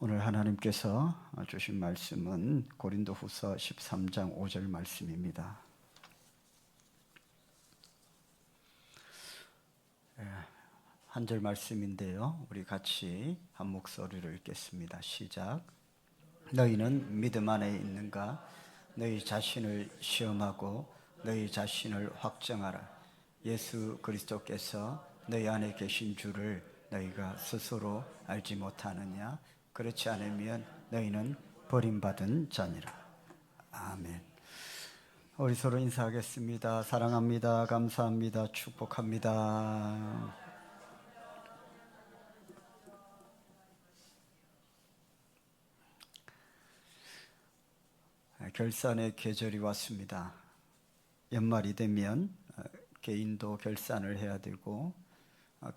오늘 하나님께서 주신 말씀은 고린도후서 13장 5절 말씀입니다. 한 절 말씀인데요, 우리 같이 한 목소리로 읽겠습니다. 시작. 너희는 믿음 안에 있는가? 너희 자신을 시험하고 너희 자신을 확정하라. 예수 그리스도께서 너희 안에 계신 줄을 너희가 스스로 알지 못하느냐? 그렇지 않으면 너희는 버림받은 자니라. 아멘. 우리 서로 인사하겠습니다. 사랑합니다. 감사합니다. 축복합니다. 결산의 계절이 왔습니다. 연말이 되면 개인도 결산을 해야 되고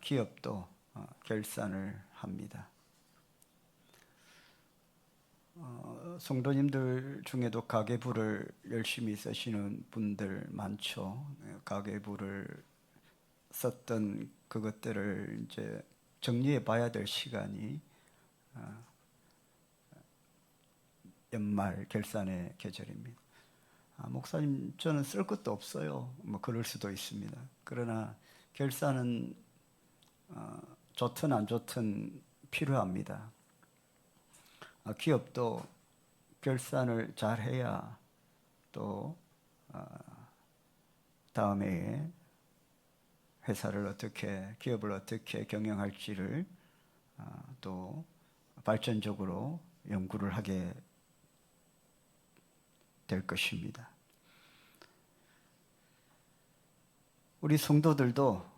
기업도 결산을 합니다. 성도님들 중에도 가계부를 열심히 쓰시는 분들 많죠. 가계부를 썼던 그것들을 이제 정리해 봐야 될 시간이 연말 결산의 계절입니다. 목사님, 저는 쓸 것도 없어요. 뭐 그럴 수도 있습니다. 그러나 결산은 좋든 안 좋든 필요합니다. 기업도 결산을 잘 해야 또 다음에 회사를 기업을 어떻게 경영할지를 또 발전적으로 연구를 하게 될 것입니다. 우리 성도들도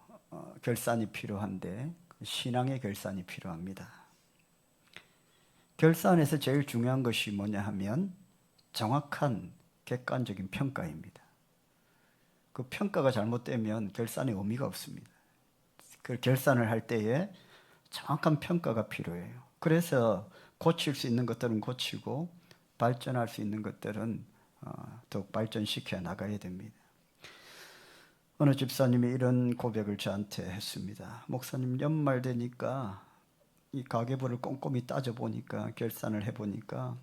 결산이 필요한데 신앙의 결산이 필요합니다. 결산에서 제일 중요한 것이 뭐냐 하면 정확한 객관적인 평가입니다. 그 평가가 잘못되면 결산의 의미가 없습니다. 그 결산을 할 때에 정확한 평가가 필요해요. 그래서 고칠 수 있는 것들은 고치고 발전할 수 있는 것들은 더욱 발전시켜 나가야 됩니다. 어느 집사님이 이런 고백을 저한테 했습니다. 목사님, 연말 되니까 이 가계부를 꼼꼼히 따져보니까 결산을 해보니까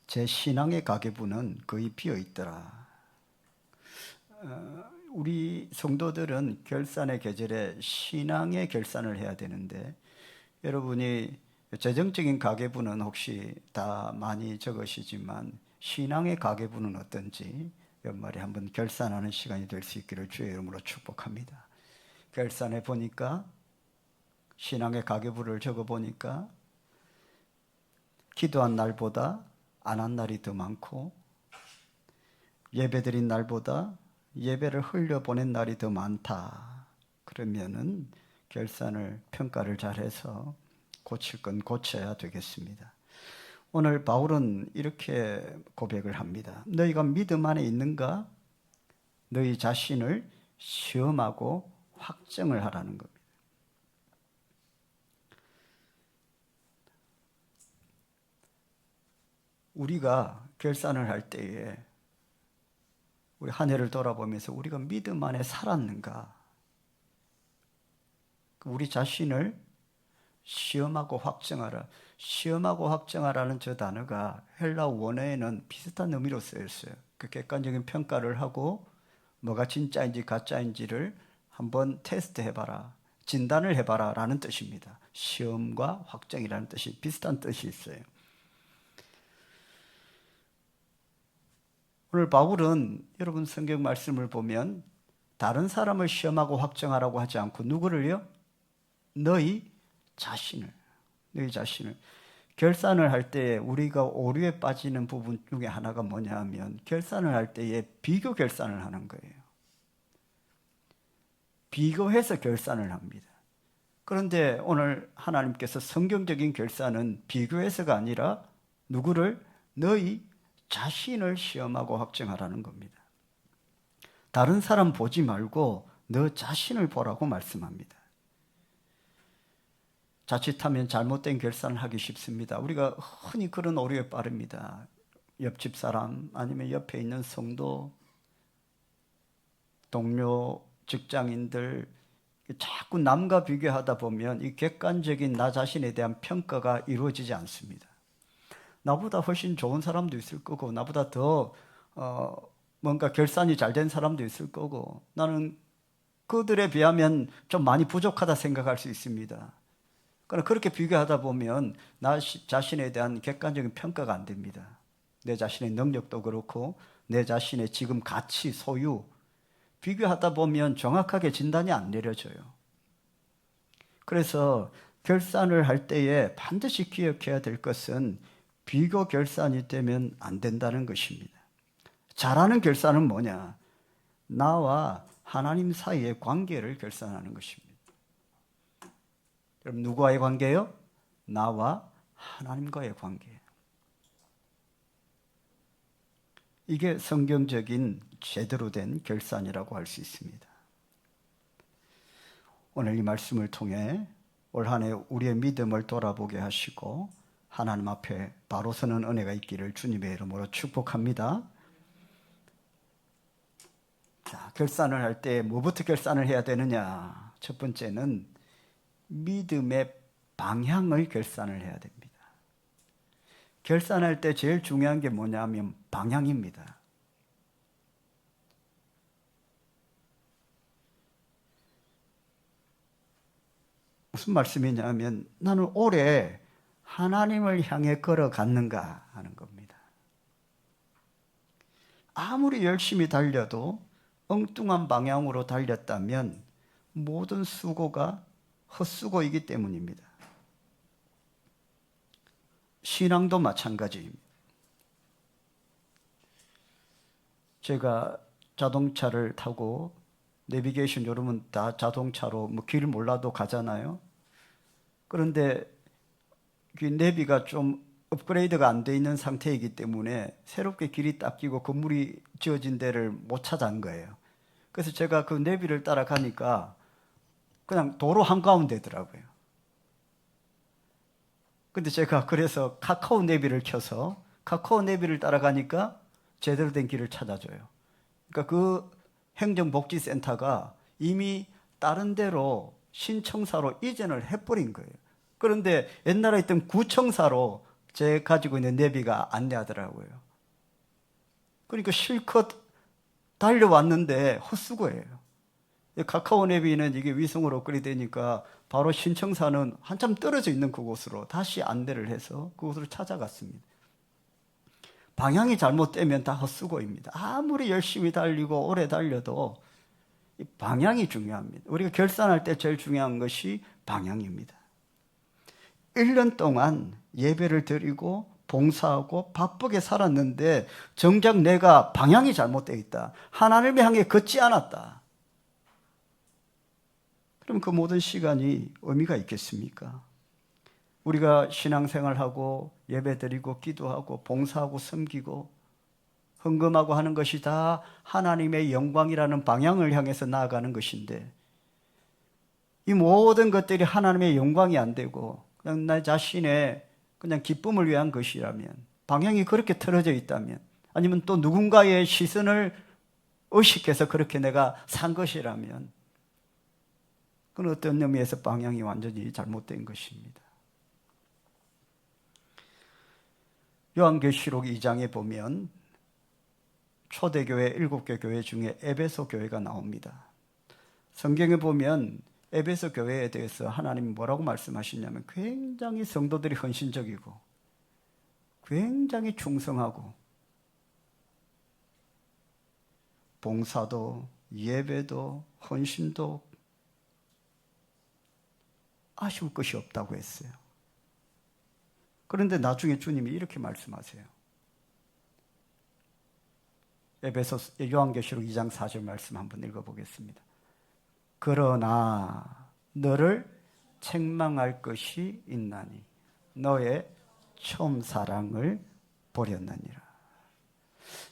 제 신앙의 가계부는 거의 비어있더라. 우리 성도들은 결산의 계절에 신앙의 결산을 해야 되는데 여러분이 재정적인 가계부는 혹시 다 많이 적으시지만 신앙의 가계부는 어떤지 연말에 한번 결산하는 시간이 될 수 있기를 주의 이름으로 축복합니다. 결산해 보니까 신앙의 가계부를 적어보니까 기도한 날보다 안 한 날이 더 많고 예배드린 날보다 예배를 흘려보낸 날이 더 많다. 그러면은 결산을 평가를 잘해서 고칠 건 고쳐야 되겠습니다. 오늘 바울은 이렇게 고백을 합니다. 너희가 믿음 안에 있는가? 너희 자신을 시험하고 확정을 하라는 겁니다. 우리가 결산을 할 때에 우리 한 해를 돌아보면서 우리가 믿음 안에 살았는가? 우리 자신을 시험하고 확정하라. 시험하고 확정하라는 저 단어가 헬라 원어에는 비슷한 의미로 쓰였어요. 그 객관적인 평가를 하고 뭐가 진짜인지 가짜인지를 한번 테스트 해봐라. 진단을 해봐라 라는 뜻입니다. 시험과 확정이라는 뜻이 비슷한 뜻이 있어요. 오늘 바울은 여러분 성경 말씀을 보면 다른 사람을 시험하고 확정하라고 하지 않고 누구를요? 너희 자신을 결산을 할 때 우리가 오류에 빠지는 부분 중에 하나가 뭐냐 하면 결산을 할 때에 비교 결산을 하는 거예요. 비교해서 결산을 합니다. 그런데 오늘 하나님께서 성경적인 결산은 비교해서가 아니라 누구를? 너희 자신을 시험하고 확정하라는 겁니다. 다른 사람 보지 말고 너 자신을 보라고 말씀합니다. 자칫하면 잘못된 결산을 하기 쉽습니다. 우리가 흔히 그런 오류에 빠릅니다. 옆집 사람 아니면 옆에 있는 성도, 동료, 직장인들 자꾸 남과 비교하다 보면 이 객관적인 나 자신에 대한 평가가 이루어지지 않습니다. 나보다 훨씬 좋은 사람도 있을 거고, 나보다 더 뭔가 결산이 잘 된 사람도 있을 거고, 나는 그들에 비하면 좀 많이 부족하다 생각할 수 있습니다. 그러나 그렇게 비교하다 보면 나 자신에 대한 객관적인 평가가 안 됩니다. 내 자신의 능력도 그렇고 내 자신의 지금 가치, 소유 비교하다 보면 정확하게 진단이 안 내려져요. 그래서 결산을 할 때에 반드시 기억해야 될 것은 비교 결산이 되면 안 된다는 것입니다. 잘하는 결산은 뭐냐? 나와 하나님 사이의 관계를 결산하는 것입니다. 여러분, 누구와의 관계요? 나와 하나님과의 관계. 이게 성경적인 제대로 된 결산이라고 할 수 있습니다. 오늘 이 말씀을 통해 올 한 해 우리의 믿음을 돌아보게 하시고 하나님 앞에 바로 서는 은혜가 있기를 주님의 이름으로 축복합니다. 자, 결산을 할 때 뭐부터 결산을 해야 되느냐? 첫 번째는 믿음의 방향을 결산을 해야 됩니다. 결산할 때 제일 중요한 게 뭐냐면 방향입니다. 무슨 말씀이냐면 나는 올해 하나님을 향해 걸어갔는가 하는 겁니다. 아무리 열심히 달려도 엉뚱한 방향으로 달렸다면 모든 수고가 헛수고이기 때문입니다. 신앙도 마찬가지입니다. 제가 자동차를 타고 내비게이션 여러분 다 자동차로 길 몰라도 가잖아요. 그런데 내비가 좀 업그레이드가 안 돼 있는 상태이기 때문에 새롭게 길이 닦이고 건물이 지어진 데를 못 찾아간 거예요. 그래서 제가 그 내비를 따라가니까 그냥 도로 한가운데더라고요. 근데 제가 그래서 카카오 내비를 켜서 카카오 내비를 따라가니까 제대로 된 길을 찾아줘요. 그러니까 그 행정복지센터가 이미 다른 데로 신청사로 이전을 해버린 거예요. 그런데 옛날에 있던 구청사로 제 가지고 있는 내비가 안내하더라고요. 그러니까 실컷 달려왔는데 헛수고예요. 카카오 내비는 이게 위성으로 업그레이드되니까 바로 신청사는 한참 떨어져 있는 그곳으로 다시 안내를 해서 그곳으로 찾아갔습니다. 방향이 잘못되면 다 헛수고입니다. 아무리 열심히 달리고 오래 달려도 이 방향이 중요합니다. 우리가 결산할 때 제일 중요한 것이 방향입니다. 1년 동안 예배를 드리고 봉사하고 바쁘게 살았는데 정작 내가 방향이 잘못되어 있다. 하나님을 향해 걷지 않았다. 그럼 그 모든 시간이 의미가 있겠습니까? 우리가 신앙생활하고 예배드리고 기도하고 봉사하고 섬기고 헌금하고 하는 것이 다 하나님의 영광이라는 방향을 향해서 나아가는 것인데 이 모든 것들이 하나님의 영광이 안 되고 그냥 나 자신의 그냥 기쁨을 위한 것이라면 방향이 그렇게 틀어져 있다면 아니면 또 누군가의 시선을 의식해서 그렇게 내가 산 것이라면 그건 어떤 의미에서 방향이 완전히 잘못된 것입니다. 요한계시록 2장에 보면 초대교회 7개 교회 중에 에베소 교회가 나옵니다. 성경에 보면 에베소 교회에 대해서 하나님이 뭐라고 말씀하시냐면 굉장히 성도들이 헌신적이고 굉장히 충성하고 봉사도 예배도 헌신도 아쉬울 것이 없다고 했어요. 그런데 나중에 주님이 이렇게 말씀하세요. 에베소 요한계시록 2장 4절 말씀 한번 읽어보겠습니다. 그러나 너를 책망할 것이 있나니 너의 처음 사랑을 버렸느니라.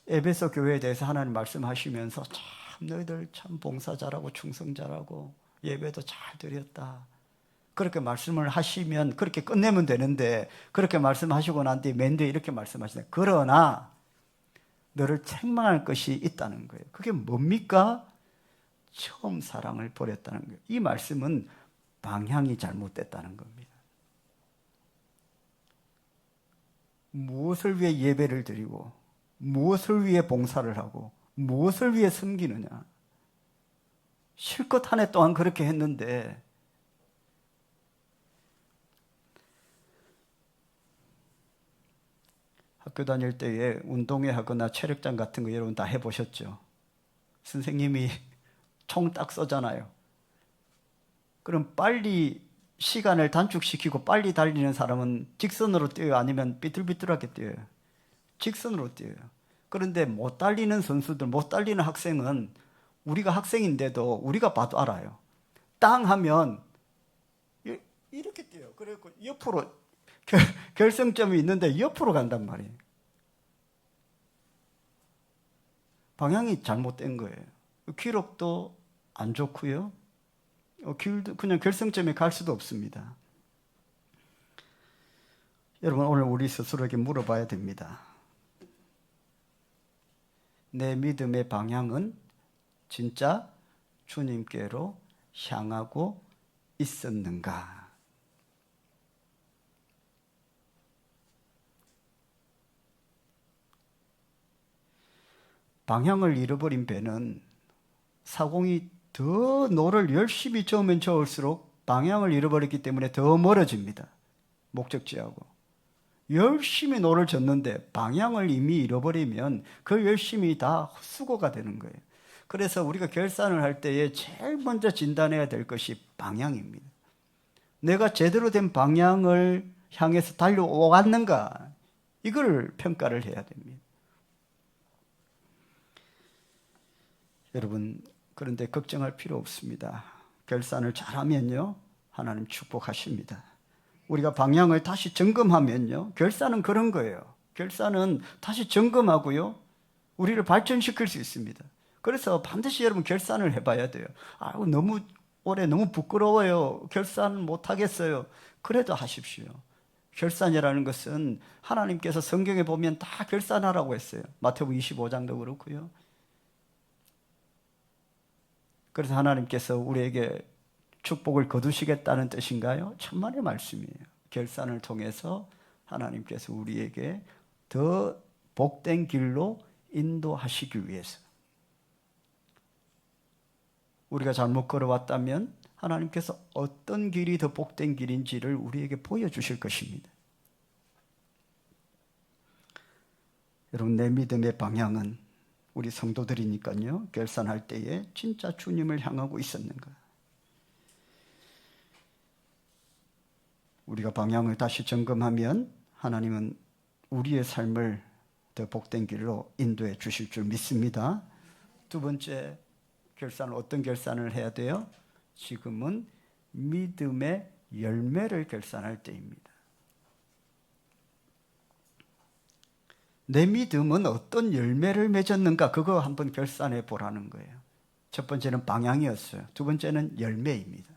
에베소 교회에 대해서 하나님 말씀하시면서 참 너희들 참 봉사 잘하고 충성 잘하고 예배도 잘 드렸다. 그렇게 말씀을 하시면 그렇게 끝내면 되는데 그렇게 말씀하시고 난 뒤에 맨 뒤에 이렇게 말씀하시네. 그러나 너를 책망할 것이 있다는 거예요. 그게 뭡니까? 처음 사랑을 버렸다는 거예요. 이 말씀은 방향이 잘못됐다는 겁니다. 무엇을 위해 예배를 드리고 무엇을 위해 봉사를 하고 무엇을 위해 섬기느냐. 실컷 한 해 동안 그렇게 했는데 학교 다닐 때에 운동회 하거나 체력장 같은 거 여러분 다 해보셨죠? 선생님이 총 딱 쏘잖아요. 그럼 빨리 시간을 단축시키고 빨리 달리는 사람은 직선으로 뛰어요? 아니면 삐뚤삐뚤하게 뛰어요? 직선으로 뛰어요. 그런데 못 달리는 선수들, 못 달리는 학생은 우리가 학생인데도 우리가 봐도 알아요. 땅 하면 이렇게 뛰어요. 그래서 옆으로 결승점이 있는데 옆으로 간단 말이에요. 방향이 잘못된 거예요. 기록도 안 좋고요. 길도 그냥 결승점에 갈 수도 없습니다. 여러분, 오늘 우리 스스로에게 물어봐야 됩니다. 내 믿음의 방향은 진짜 주님께로 향하고 있었는가? 방향을 잃어버린 배는 사공이 더 노를 열심히 저으면 저을수록 방향을 잃어버렸기 때문에 더 멀어집니다. 목적지하고. 열심히 노를 젓는데 방향을 이미 잃어버리면 그 열심이 다 헛수고가 되는 거예요. 그래서 우리가 결산을 할 때에 제일 먼저 진단해야 될 것이 방향입니다. 내가 제대로 된 방향을 향해서 달려왔는가? 이걸 평가를 해야 됩니다. 여러분, 그런데 걱정할 필요 없습니다. 결산을 잘하면요, 하나님 축복하십니다. 우리가 방향을 다시 점검하면요, 결산은 그런 거예요. 결산은 다시 점검하고요, 우리를 발전시킬 수 있습니다. 그래서 반드시 여러분 결산을 해봐야 돼요. 아이고, 너무 올해 너무 부끄러워요. 결산 못하겠어요. 그래도 하십시오. 결산이라는 것은 하나님께서 성경에 보면 다 결산하라고 했어요. 마태복음 25장도 그렇고요. 그래서 하나님께서 우리에게 축복을 거두시겠다는 뜻인가요? 천만의 말씀이에요. 결산을 통해서 하나님께서 우리에게 더 복된 길로 인도하시기 위해서. 우리가 잘못 걸어왔다면 하나님께서 어떤 길이 더 복된 길인지를 우리에게 보여주실 것입니다. 여러분, 내 믿음의 방향은 우리 성도들이니까요, 결산할 때에 진짜 주님을 향하고 있었는가? 우리가 방향을 다시 점검하면 하나님은 우리의 삶을 더 복된 길로 인도해 주실 줄 믿습니다. 두 번째 결산은 어떤 결산을 해야 돼요? 지금은 믿음의 열매를 결산할 때입니다. 내 믿음은 어떤 열매를 맺었는가, 그거 한번 결산해 보라는 거예요. 첫 번째는 방향이었어요. 두 번째는 열매입니다.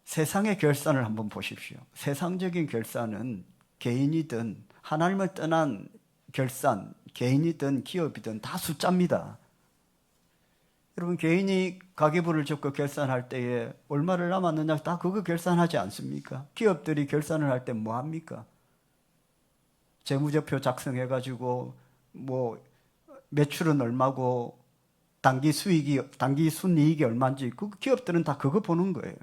세상의 결산을 한번 보십시오. 세상적인 결산은 개인이든 하나님을 떠난 결산, 개인이든 기업이든 다 숫자입니다. 여러분, 개인이 가계부를 적고 결산할 때에 얼마를 남았느냐 다 그거 결산하지 않습니까? 기업들이 결산을 할 때 뭐 합니까? 재무제표 작성해가지고 뭐 매출은 얼마고 단기 순이익이 얼마인지 그 기업들은 다 그거 보는 거예요.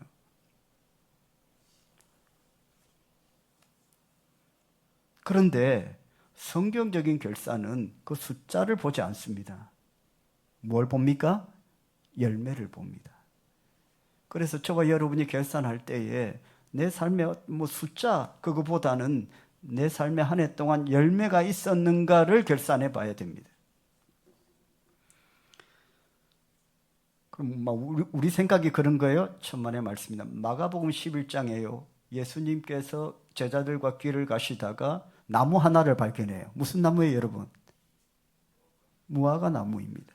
그런데 성경적인 결산은 그 숫자를 보지 않습니다. 뭘 봅니까? 열매를 봅니다. 그래서 저와 여러분이 결산할 때에 내 삶의 뭐 숫자 그거보다는 내 삶의 한 해 동안 열매가 있었는가를 결산해 봐야 됩니다. 그럼 우리 생각이 그런 거예요? 천만의 말씀입니다. 마가복음 11장에요. 예수님께서 제자들과 길을 가시다가 나무 하나를 발견해요. 무슨 나무예요, 여러분? 무화과 나무입니다.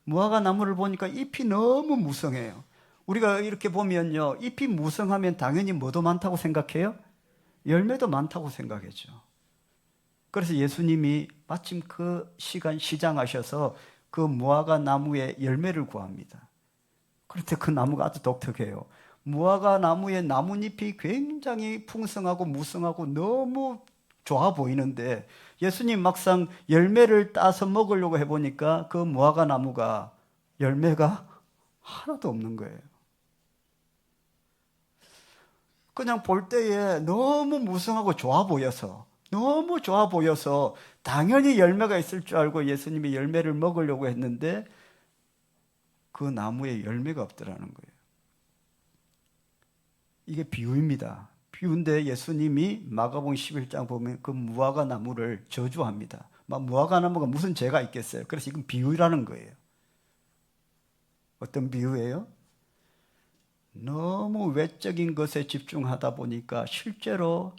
무화과 나무를 보니까 잎이 너무 무성해요. 우리가 이렇게 보면요, 잎이 무성하면 당연히 뭐도 많다고 생각해요? 열매도 많다고 생각하죠. 그래서 예수님이 마침 그 시간 시장하셔서 그 무화과 나무에 열매를 구합니다. 그런데 그 나무가 아주 독특해요. 무화과 나무의 나뭇잎이 굉장히 풍성하고 무성하고 너무 좋아 보이는데 예수님 막상 열매를 따서 먹으려고 해보니까 그 무화과 나무가 열매가 하나도 없는 거예요. 그냥 볼 때에 너무 무성하고 좋아 보여서, 너무 좋아 보여서 당연히 열매가 있을 줄 알고 예수님이 열매를 먹으려고 했는데 그 나무에 열매가 없더라는 거예요. 이게 비유입니다. 비유인데 예수님이 마가복음 11장 보면 그 무화과 나무를 저주합니다. 무화과 나무가 무슨 죄가 있겠어요? 그래서 이건 비유라는 거예요. 어떤 비유예요? 너무 외적인 것에 집중하다 보니까 실제로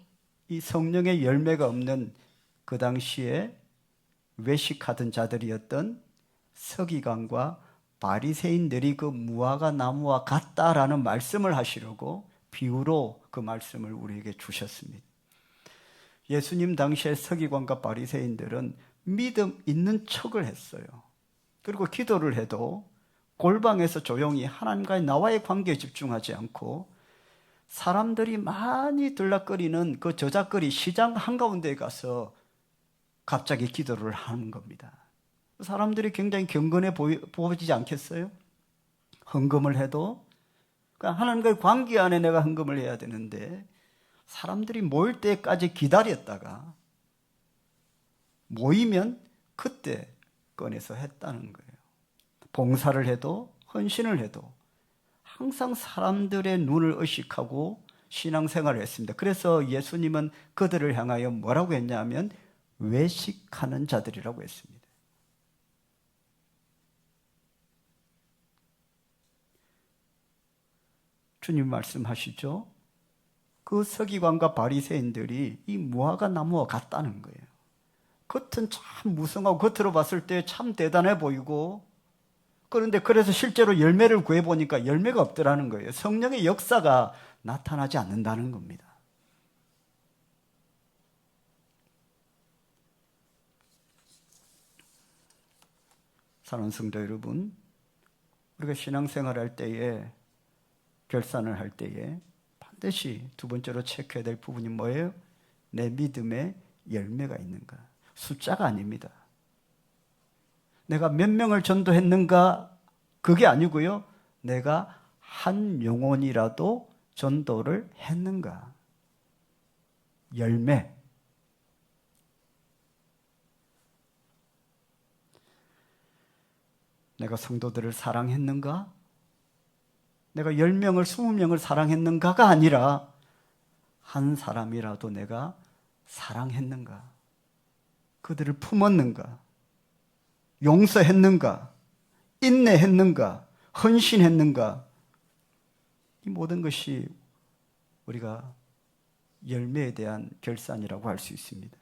이 성령의 열매가 없는 그 당시에 외식하던 자들이었던 서기관과 바리새인들이 그 무화과 나무와 같다라는 말씀을 하시려고 비유로 그 말씀을 우리에게 주셨습니다. 예수님 당시에 서기관과 바리새인들은 믿음 있는 척을 했어요. 그리고 기도를 해도 골방에서 조용히 하나님과의 나와의 관계에 집중하지 않고 사람들이 많이 들락거리는 그 저작거리 시장 한가운데에 가서 갑자기 기도를 하는 겁니다. 사람들이 굉장히 경건해 보이지 않겠어요? 헌금을 해도 그러니까 하나님과의 관계 안에 내가 헌금을 해야 되는데 사람들이 모일 때까지 기다렸다가 모이면 그때 꺼내서 했다는 거예요. 봉사를 해도 헌신을 해도 항상 사람들의 눈을 의식하고 신앙생활을 했습니다. 그래서 예수님은 그들을 향하여 뭐라고 했냐면 외식하는 자들이라고 했습니다. 주님 말씀하시죠. 그 서기관과 바리새인들이 이 무화과 나무와 같다는 거예요. 겉은 참 무성하고 겉으로 봤을 때 참 대단해 보이고 그런데 그래서 실제로 열매를 구해보니까 열매가 없더라는 거예요. 성령의 역사가 나타나지 않는다는 겁니다. 사랑하는 성도 여러분, 우리가 신앙생활 할 때에 결산을 할 때에 반드시 두 번째로 체크해야 될 부분이 뭐예요? 내 믿음에 열매가 있는가? 숫자가 아닙니다. 내가 몇 명을 전도했는가? 그게 아니고요. 내가 한 영혼이라도 전도를 했는가? 열매. 내가 성도들을 사랑했는가? 내가 10명을, 20명을 사랑했는가가 아니라 한 사람이라도 내가 사랑했는가? 그들을 품었는가? 용서했는가? 인내했는가? 헌신했는가? 이 모든 것이 우리가 열매에 대한 결산이라고 할 수 있습니다.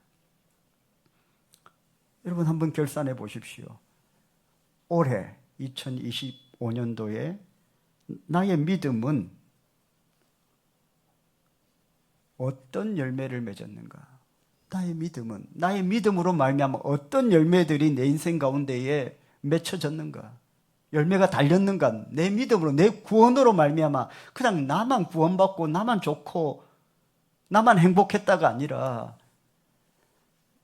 여러분 한번 결산해 보십시오. 올해 2025년도에 나의 믿음은 어떤 열매를 맺었는가? 나의 믿음으로 말미암아 어떤 열매들이 내 인생 가운데에 맺혀졌는가? 열매가 달렸는가? 내 믿음으로, 내 구원으로 말미암아 그냥 나만 구원받고 나만 좋고 나만 행복했다가 아니라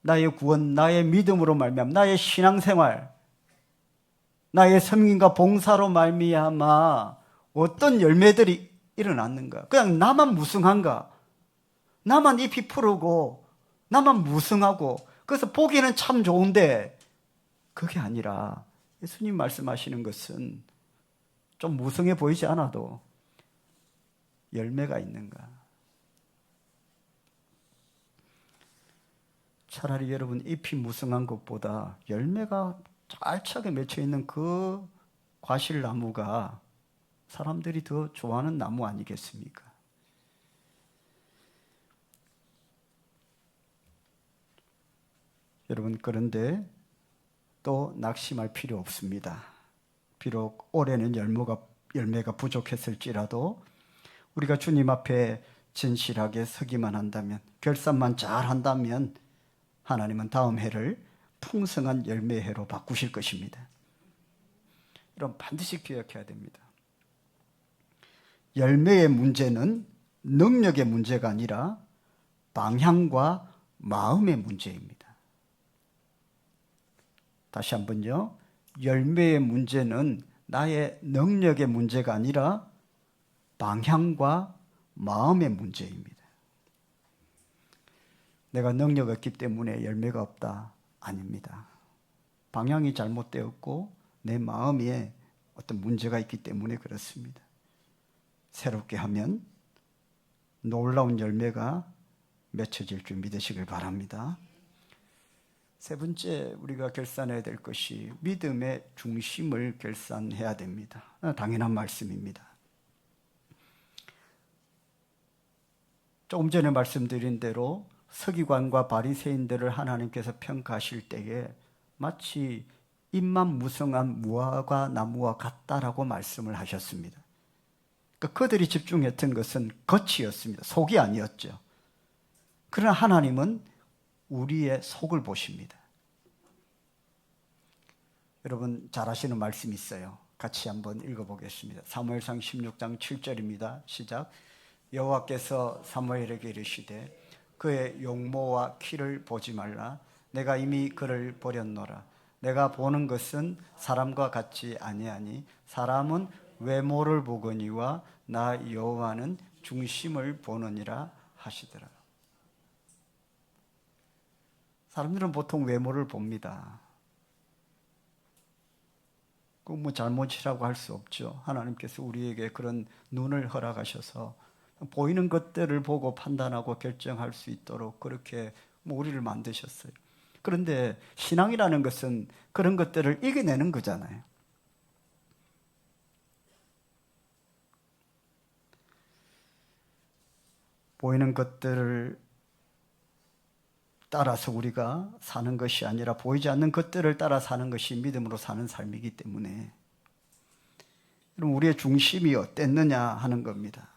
나의 구원, 나의 믿음으로 말미암아 나의 신앙생활, 나의 섬김과 봉사로 말미암아 어떤 열매들이 일어났는가? 그냥 나만 무성한가? 나만 잎이 푸르고 나만 무성하고 그래서 보기에는 참 좋은데 그게 아니라 예수님 말씀하시는 것은 좀 무성해 보이지 않아도 열매가 있는가? 차라리 여러분 잎이 무성한 것보다 열매가 알차게 맺혀 있는 그 과실나무가 사람들이 더 좋아하는 나무 아니겠습니까? 여러분 그런데 또 낙심할 필요 없습니다. 비록 올해는 열매가 부족했을지라도 우리가 주님 앞에 진실하게 서기만 한다면 결산만 잘 한다면 하나님은 다음 해를 풍성한 열매의 해로 바꾸실 것입니다. 여러분 반드시 기억해야 됩니다. 열매의 문제는 능력의 문제가 아니라 방향과 마음의 문제입니다. 다시 한번요. 열매의 문제는 나의 능력의 문제가 아니라 방향과 마음의 문제입니다. 내가 능력 없기 때문에 열매가 없다? 아닙니다. 방향이 잘못되었고 내 마음에 어떤 문제가 있기 때문에 그렇습니다. 새롭게 하면 놀라운 열매가 맺혀질 줄 믿으시길 바랍니다. 세 번째 우리가 결산해야 될 것이 믿음의 중심을 결산해야 됩니다. 당연한 말씀입니다. 조금 전에 말씀드린 대로 서기관과 바리새인들을 하나님께서 평가하실 때에 마치 잎만 무성한 무화과 나무와 같다라고 말씀을 하셨습니다. 그러니까 그들이 집중했던 것은 겉이었습니다. 속이 아니었죠. 그러나 하나님은 우리의 속을 보십니다. 여러분 잘 아시는 말씀이 있어요. 같이 한번 읽어보겠습니다. 사무엘상 16장 7절입니다. 시작. 여호와께서 사무엘에게 이르시되 그의 용모와 키를 보지 말라. 내가 이미 그를 버렸노라. 내가 보는 것은 사람과 같지 아니하니 사람은 외모를 보거니와 나 여호와는 중심을 보느니라 하시더라. 사람들은 보통 외모를 봅니다. 그 뭐 잘못이라고 할 수 없죠. 하나님께서 우리에게 그런 눈을 허락하셔서 보이는 것들을 보고 판단하고 결정할 수 있도록 그렇게 우리를 만드셨어요. 그런데 신앙이라는 것은 그런 것들을 이겨내는 거잖아요. 보이는 것들을 따라서 우리가 사는 것이 아니라 보이지 않는 것들을 따라 사는 것이 믿음으로 사는 삶이기 때문에 그럼 우리의 중심이 어땠느냐 하는 겁니다.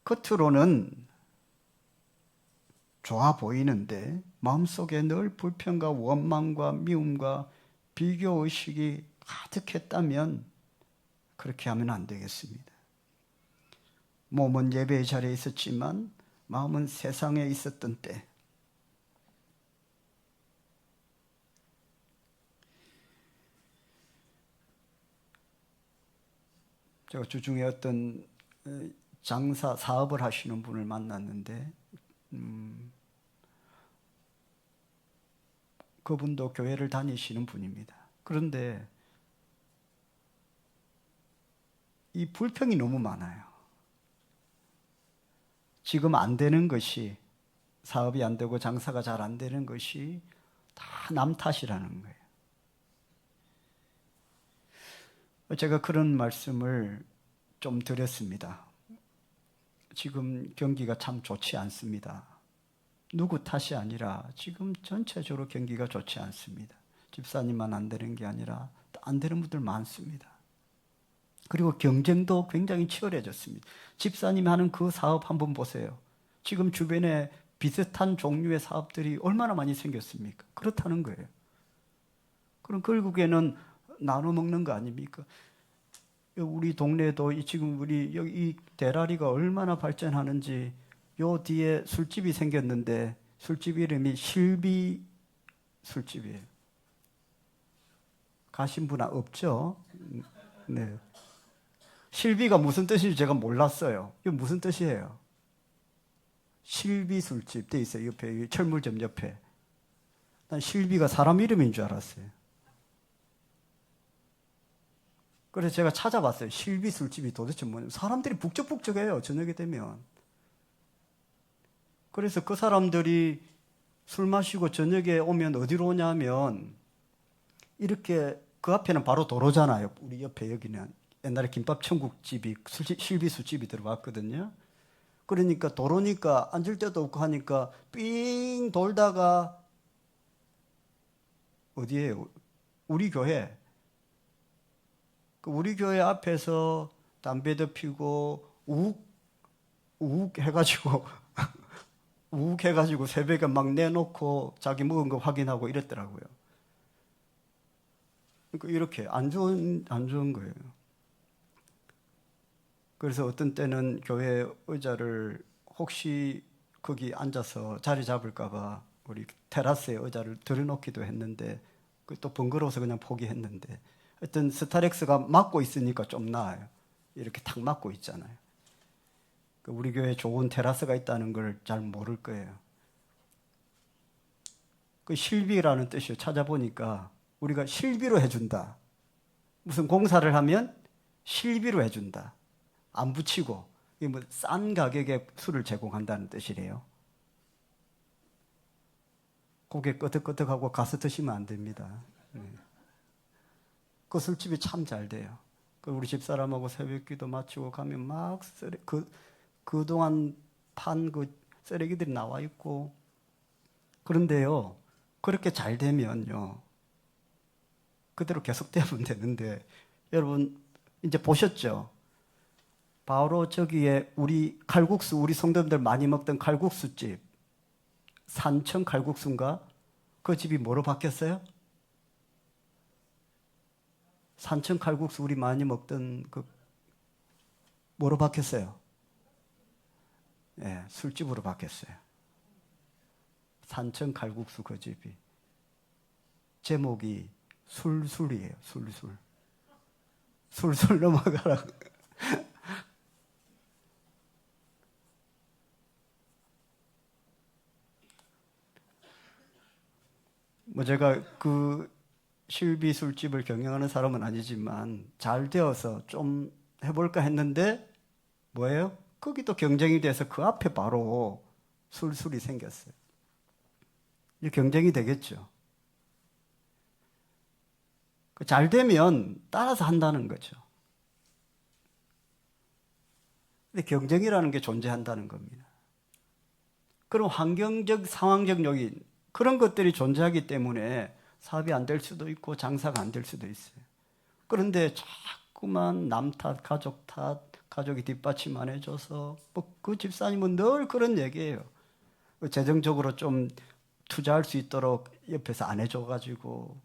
겉으로는 좋아 보이는데 마음속에 늘 불평과 원망과 미움과 비교의식이 가득했다면 그렇게 하면 안 되겠습니다. 몸은 예배의 자리에 있었지만 마음은 세상에 있었던 때 제가 주중에 어떤 장사 사업을 하시는 분을 만났는데 그분도 교회를 다니시는 분입니다. 그런데 이 불평이 너무 많아요. 지금 안 되는 것이 사업이 안 되고 장사가 잘 안 되는 것이 다 남 탓이라는 거예요. 제가 그런 말씀을 좀 드렸습니다. 지금 경기가 참 좋지 않습니다. 누구 탓이 아니라 지금 전체적으로 경기가 좋지 않습니다. 집사님만 안 되는 게 아니라 안 되는 분들 많습니다. 그리고 경쟁도 굉장히 치열해졌습니다. 집사님이 하는 그 사업 한번 보세요. 지금 주변에 비슷한 종류의 사업들이 얼마나 많이 생겼습니까? 그렇다는 거예요. 그럼 결국에는 나눠 먹는 거 아닙니까? 우리 동네에도 지금 우리 여기 이 대라리가 얼마나 발전하는지 요 뒤에 술집이 생겼는데 술집 이름이 실비 술집이에요. 가신 분 없죠? 네. 실비가 무슨 뜻인지 제가 몰랐어요. 이거 무슨 뜻이에요? 실비 술집 돼 있어요. 옆에 철물점 옆에. 난 실비가 사람 이름인 줄 알았어요. 그래서 제가 찾아봤어요. 실비 술집이 도대체 뭐냐. 사람들이 북적북적해요. 저녁에 되면. 그래서 그 사람들이 술 마시고 저녁에 오면 어디로 오냐면 이렇게 그 앞에는 바로 도로잖아요. 우리 옆에 여기는 옛날에 김밥 천국집이 실비 술집이 들어갔거든요. 그러니까 도로니까 앉을 데도 없고 하니까 삥 돌다가 어디에요? 우리 교회. 우리 교회 앞에서 담배도 피고 우욱 해가지고 욱 해가지고 새벽에 막 내놓고 자기 먹은 거 확인하고 이랬더라고요. 그러니까 이렇게 안 좋은 거예요. 그래서 어떤 때는 교회 의자를 혹시 거기 앉아서 자리 잡을까봐 우리 테라스에 의자를 들여놓기도 했는데 또 번거로워서 그냥 포기했는데 하여튼 스타렉스가 막고 있으니까 좀 나아요. 이렇게 탁 막고 있잖아요. 우리 교회에 좋은 테라스가 있다는 걸 잘 모를 거예요. 그 실비라는 뜻이요. 찾아보니까 우리가 실비로 해준다. 무슨 공사를 하면 실비로 해준다. 안 붙이고 이게 뭐 싼 가격에 술을 제공한다는 뜻이래요. 고개 끄덕끄덕하고 가서 드시면 안 됩니다. 그 술집이 참 잘 돼요. 우리 집사람하고 새벽기도 마치고 가면 막 그동안 판 그 쓰레기들이 나와 있고 그런데요. 그렇게 잘 되면요. 그대로 계속되면 되는데 여러분 이제 보셨죠? 바로 저기에 우리 칼국수 우리 성도님들 많이 먹던 칼국수집 산청 칼국수인가? 그 집이 뭐로 바뀌었어요? 산청 칼국수 우리 많이 먹던 그 뭐로 바뀌었어요? 예, 술집으로 바뀌었어요. 산청 칼국수 그 집이 제목이 술술이에요. 술술. 술술 넘어가라고. 뭐 제가 그 실비 술집을 경영하는 사람은 아니지만 잘 되어서 좀 해볼까 했는데 뭐예요? 거기도 경쟁이 돼서 그 앞에 바로 술술이 생겼어요. 이 경쟁이 되겠죠. 잘 되면 따라서 한다는 거죠. 근데 경쟁이라는 게 존재한다는 겁니다. 그런 환경적, 상황적 요인, 그런 것들이 존재하기 때문에 사업이 안 될 수도 있고 장사가 안 될 수도 있어요. 그런데 자꾸만 남 탓, 가족 탓, 가족이 뒷받침 안 해줘서 그 집사님은 늘 그런 얘기예요. 재정적으로 좀 투자할 수 있도록 옆에서 안 해줘가지고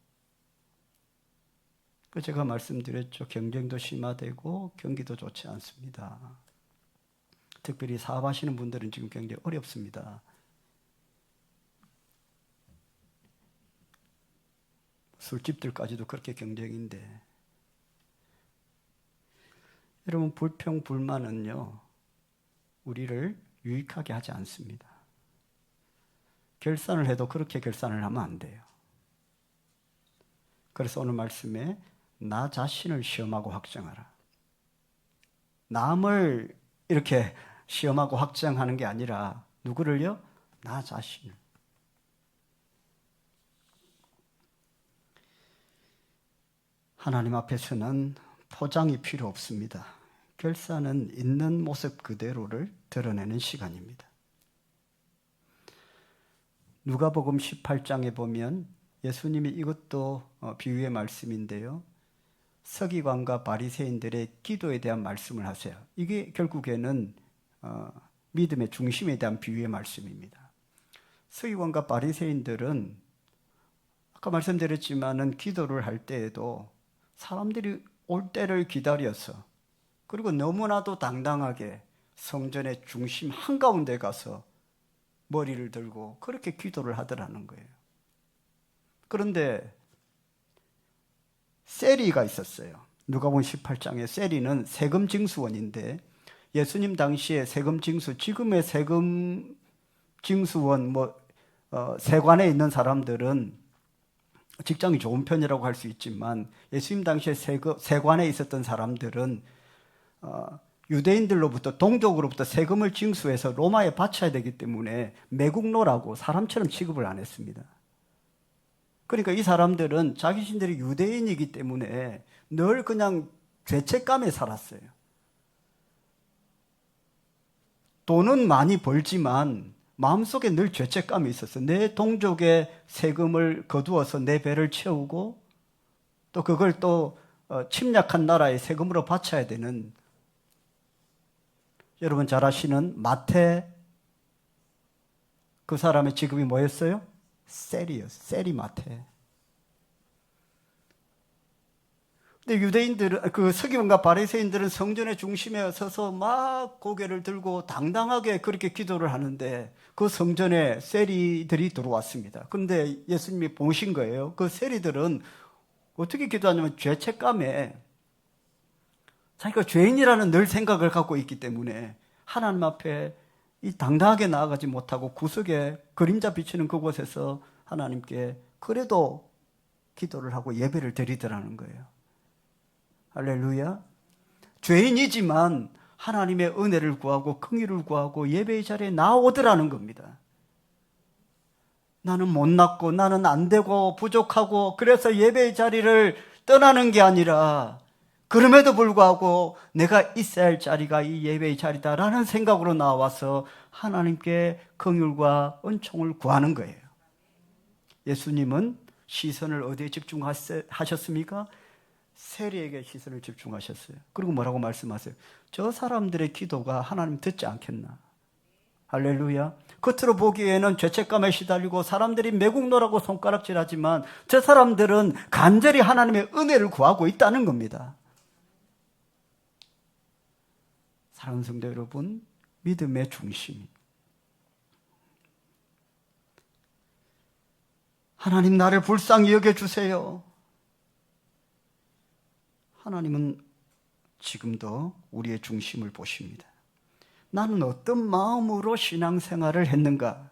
제가 말씀드렸죠. 경쟁도 심화되고 경기도 좋지 않습니다. 특별히 사업하시는 분들은 지금 굉장히 어렵습니다. 술집들까지도 그렇게 경쟁인데 여러분 불평, 불만은요 우리를 유익하게 하지 않습니다. 결산을 해도 그렇게 결산을 하면 안 돼요. 그래서 오늘 말씀에 나 자신을 시험하고 확정하라. 남을 이렇게 시험하고 확정하는 게 아니라 누구를요? 나 자신을. 하나님 앞에서는 포장이 필요 없습니다. 결산은 있는 모습 그대로를 드러내는 시간입니다. 누가복음 18장에 보면 예수님이 이것도 비유의 말씀인데요. 서기관과 바리새인들의 기도에 대한 말씀을 하세요. 이게 결국에는 믿음의 중심에 대한 비유의 말씀입니다. 서기관과 바리새인들은 아까 말씀드렸지만은 기도를 할 때에도 사람들이 올 때를 기다려서 그리고 너무나도 당당하게 성전의 중심 한가운데 가서 머리를 들고 그렇게 기도를 하더라는 거예요. 그런데 세리가 있었어요. 누가복음 18장에 세리는 세금 징수원인데 예수님 당시에 세금 징수, 지금의 세금 징수원, 세관에 있는 사람들은 직장이 좋은 편이라고 할 수 있지만 예수님 당시에 세관에 있었던 사람들은 유대인들로부터 동족으로부터 세금을 징수해서 로마에 바쳐야 되기 때문에 매국노라고 사람처럼 취급을 안 했습니다. 그러니까 이 사람들은 자기신들이 유대인이기 때문에 늘 그냥 죄책감에 살았어요. 돈은 많이 벌지만 마음속에 늘 죄책감이 있었어요. 내 동족의 세금을 거두어서 내 배를 채우고 또 그걸 또 침략한 나라의 세금으로 바쳐야 되는, 여러분 잘 아시는 마태 그 사람의 직업이 뭐였어요? 세리였어요. 세리마테. 근데 유대인들은, 그 서기관과 바리새인들은 성전의 중심에 서서 막 고개를 들고 당당하게 그렇게 기도를 하는데 그 성전에 세리들이 들어왔습니다. 그런데 예수님이 보신 거예요. 그 세리들은 어떻게 기도하냐면 죄책감에 자기가 죄인이라는 늘 생각을 갖고 있기 때문에 하나님 앞에 이 당당하게 나아가지 못하고 구석에 그림자 비치는 그곳에서 하나님께 그래도 기도를 하고 예배를 드리더라는 거예요. 할렐루야. 죄인이지만 하나님의 은혜를 구하고 긍휼을 구하고 예배의 자리에 나오더라는 겁니다. 나는 못났고 나는 안 되고 부족하고 그래서 예배의 자리를 떠나는 게 아니라 그럼에도 불구하고 내가 있어야 할 자리가 이 예배의 자리다라는 생각으로 나와서 하나님께 긍휼과 은총을 구하는 거예요. 예수님은 시선을 어디에 집중하셨습니까? 세리에게 시선을 집중하셨어요. 그리고 뭐라고 말씀하세요? 저 사람들의 기도가 하나님 듣지 않겠나? 할렐루야. 겉으로 보기에는 죄책감에 시달리고 사람들이 매국노라고 손가락질하지만 저 사람들은 간절히 하나님의 은혜를 구하고 있다는 겁니다. 사랑하는 성도 여러분, 믿음의 중심. 하나님 나를 불쌍히 여겨주세요. 하나님은 지금도 우리의 중심을 보십니다. 나는 어떤 마음으로 신앙생활을 했는가?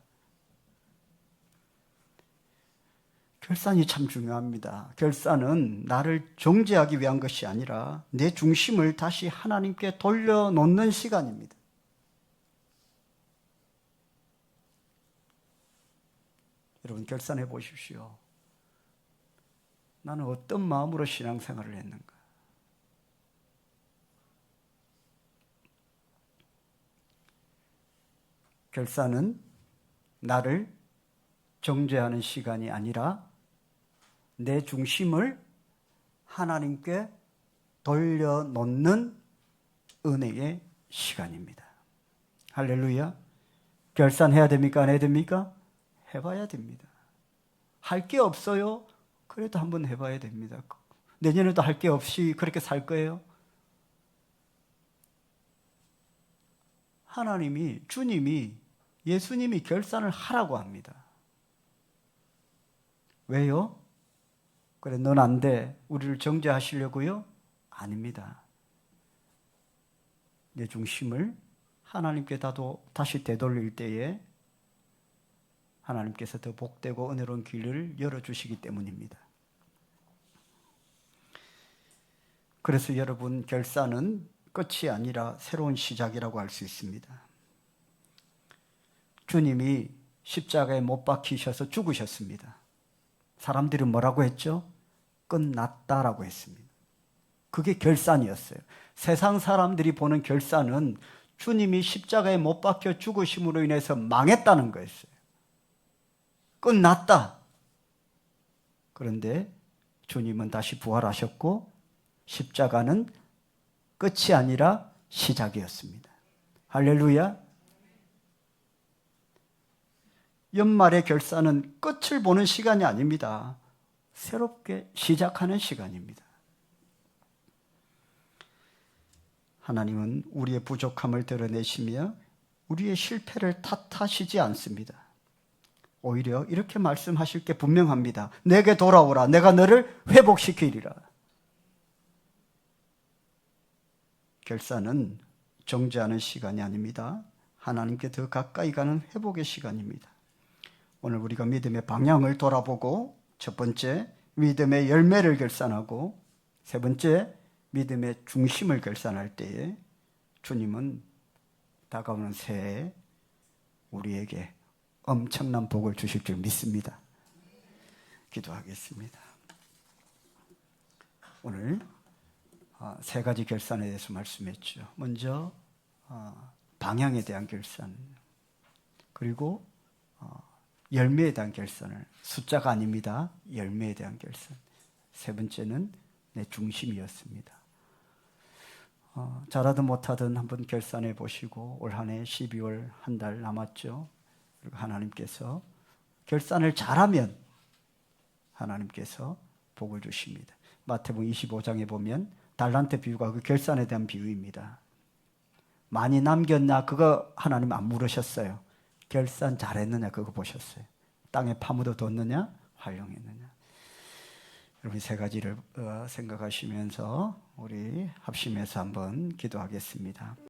결산이 참 중요합니다. 결산은 나를 정죄하기 위한 것이 아니라 내 중심을 다시 하나님께 돌려놓는 시간입니다. 여러분 결산해 보십시오. 나는 어떤 마음으로 신앙생활을 했는가? 결산은 나를 정죄하는 시간이 아니라 내 중심을 하나님께 돌려놓는 은혜의 시간입니다. 할렐루야. 결산해야 됩니까? 안 해야 됩니까? 해봐야 됩니다. 할 게 없어요? 그래도 한번 해봐야 됩니다. 내년에도 할 게 없이 그렇게 살 거예요? 하나님이, 주님이, 예수님이 결산을 하라고 합니다. 왜요? 그래, 넌 안 돼. 우리를 정죄하시려고요? 아닙니다. 내 중심을 하나님께 다시 되돌릴 때에 하나님께서 더 복되고 은혜로운 길을 열어주시기 때문입니다. 그래서 여러분, 결산은 끝이 아니라 새로운 시작이라고 할 수 있습니다. 주님이 십자가에 못 박히셔서 죽으셨습니다. 사람들은 뭐라고 했죠? 끝났다라고 했습니다. 그게 결산이었어요. 세상 사람들이 보는 결산은 주님이 십자가에 못 박혀 죽으심으로 인해서 망했다는 거였어요. 끝났다. 그런데 주님은 다시 부활하셨고 십자가는 끝이 아니라 시작이었습니다. 할렐루야. 연말의 결산은 끝을 보는 시간이 아닙니다. 새롭게 시작하는 시간입니다. 하나님은 우리의 부족함을 드러내시며 우리의 실패를 탓하시지 않습니다. 오히려 이렇게 말씀하실 게 분명합니다. 내게 돌아오라. 내가 너를 회복시키리라. 결산은 정죄하는 시간이 아닙니다. 하나님께 더 가까이 가는 회복의 시간입니다. 오늘 우리가 믿음의 방향을 돌아보고 첫 번째, 믿음의 열매를 결산하고 세 번째, 믿음의 중심을 결산할 때에 주님은 다가오는 새해에 우리에게 엄청난 복을 주실 줄 믿습니다. 기도하겠습니다. 오늘 세 가지 결산에 대해서 말씀했죠. 먼저 방향에 대한 결산, 그리고 열매에 대한 결산을, 숫자가 아닙니다. 열매에 대한 결산. 세 번째는 내 중심이었습니다. 잘하든 못하든 한번 결산해 보시고 올 한 해 12월 한 달 남았죠. 그리고 하나님께서 결산을 잘하면 하나님께서 복을 주십니다. 마태복음 25장에 보면 달란트 비유가 그 결산에 대한 비유입니다. 많이 남겼냐 그거 하나님 안 물으셨어요. 결산 잘했느냐 그거 보셨어요. 땅에 파묻어 뒀느냐 활용했느냐. 여러분 세 가지를 생각하시면서 우리 합심해서 한번 기도하겠습니다.